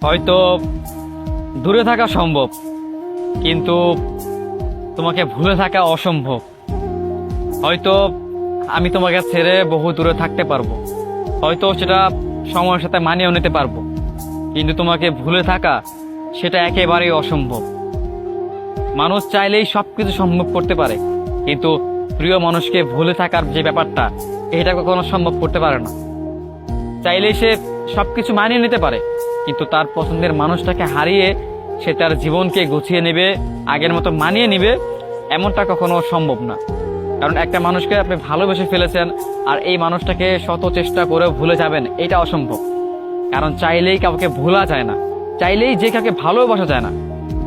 হয়তো দূরে থাকা সম্ভব, কিন্তু তোমাকে ভুলে থাকা অসম্ভব। হয়তো আমি তোমাকে ছেড়ে বহু দূরে থাকতে পারবো, হয়তো সেটা সময়ের সাথে মানিয়েও নিতে পারবো, কিন্তু তোমাকে ভুলে থাকা সেটা একেবারেই অসম্ভব। মানুষ চাইলেই সবকিছু সম্ভব করতে পারে, কিন্তু প্রিয় মানুষকে ভুলে থাকার যে ব্যাপারটা, এটা কখনো সম্ভব করতে পারে না। চাইলেই সে সবকিছু মানিয়ে নিতে পারে, কিন্তু তার পছন্দের মানুষটাকে হারিয়ে সে তার জীবনকে গুছিয়ে নেবে, আগের মতো মানিয়ে নিবে, এমনটা কখনো সম্ভব না। কারণ একটা মানুষকে আপনি ভালোবেসে ফেলেছেন, আর এই মানুষটাকে শত চেষ্টা করেও ভুলে যাবেন, এটা অসম্ভব। কারণ চাইলেই কাউকে ভোলা যায় না, চাইলেই যে কাউকে ভালোবাসা যায় না।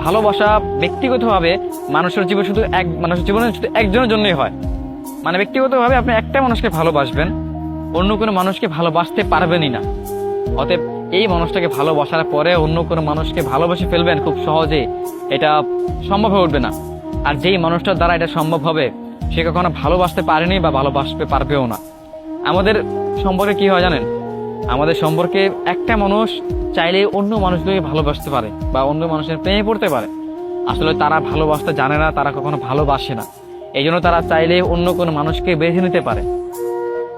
ভালোবাসা ব্যক্তিগতভাবে মানুষের জীবনে শুধু একজনের জন্যই হয়। মানে ব্যক্তিগতভাবে আপনি একটা মানুষকে ভালোবাসবেন, অন্য কোনো মানুষকে ভালোবাসতে পারবেনই না। অতএব এই মানুষটাকে ভালোবাসার পরে অন্য কোনো মানুষকে ভালোবেসে ফেলবেন খুব সহজে, এটা সম্ভব হয়ে উঠবে না। আর যেই মানুষটার দ্বারা এটা সম্ভব হবে, সে কখনো ভালোবাসতে পারেনি বা ভালোবাসতে পারবেও না। আমাদের সম্পর্কে কি হয় জানেন? আমাদের সম্পর্কে একটা মানুষ চাইলে অন্য মানুষগুলোকে ভালোবাসতে পারে বা অন্য মানুষের প্রেমে পড়তে পারে। আসলে তারা ভালোবাসতে জানে না, তারা কখনো ভালোবাসে না, এই জন্য তারা চাইলে অন্য কোনো মানুষকে বেছে নিতে পারে।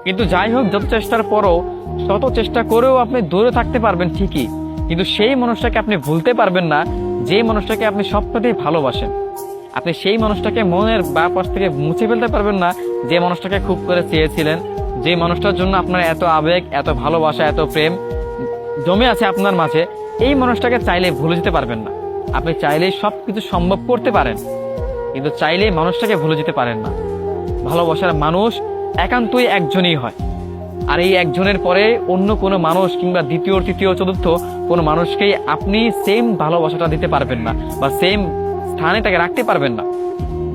কিন্তু যাই হোক, যত চেষ্টার পরও, শত চেষ্টা করেও আপনি দূরে থাকতে পারবেন ঠিকই, কিন্তু সেই মানুষটাকে আপনি ভুলতে পারবেন না, যে মানুষটাকে আপনি সবটাতেই ভালোবাসেন। আপনি সেই মানুষটাকে মনের পাশ থেকে মুছে ফেলতে পারবেন না, যে মানুষটাকে খুব করে চেয়েছিলেন, যে মানুষটার জন্য আপনার এত আবেগ, এত ভালোবাসা, এত প্রেম জমে আছে আপনার মাঝে। এই মানুষটাকে চাইলে ভুলে যেতে পারবেন না। আপনি চাইলেই সবকিছু সম্ভব করতে পারেন, কিন্তু চাইলেই মানুষটাকে ভুলে যেতে পারেন না। ভালোবাসার মানুষ একান্তই একজনই হয়, আর এই একজনের পরে অন্য কোনো মানুষ কিংবা দ্বিতীয়, তৃতীয়, চতুর্থ কোনো মানুষকেই আপনি সেম ভালোবাসাটা দিতে পারবেন না, বা সেম স্থানে তাকে রাখতে পারবেন না।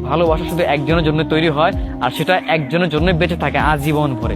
ভালোবাসা শুধু একজনের জন্য তৈরি হয়, আর সেটা একজনের জন্য বেঁচে থাকে আজীবন ভরে।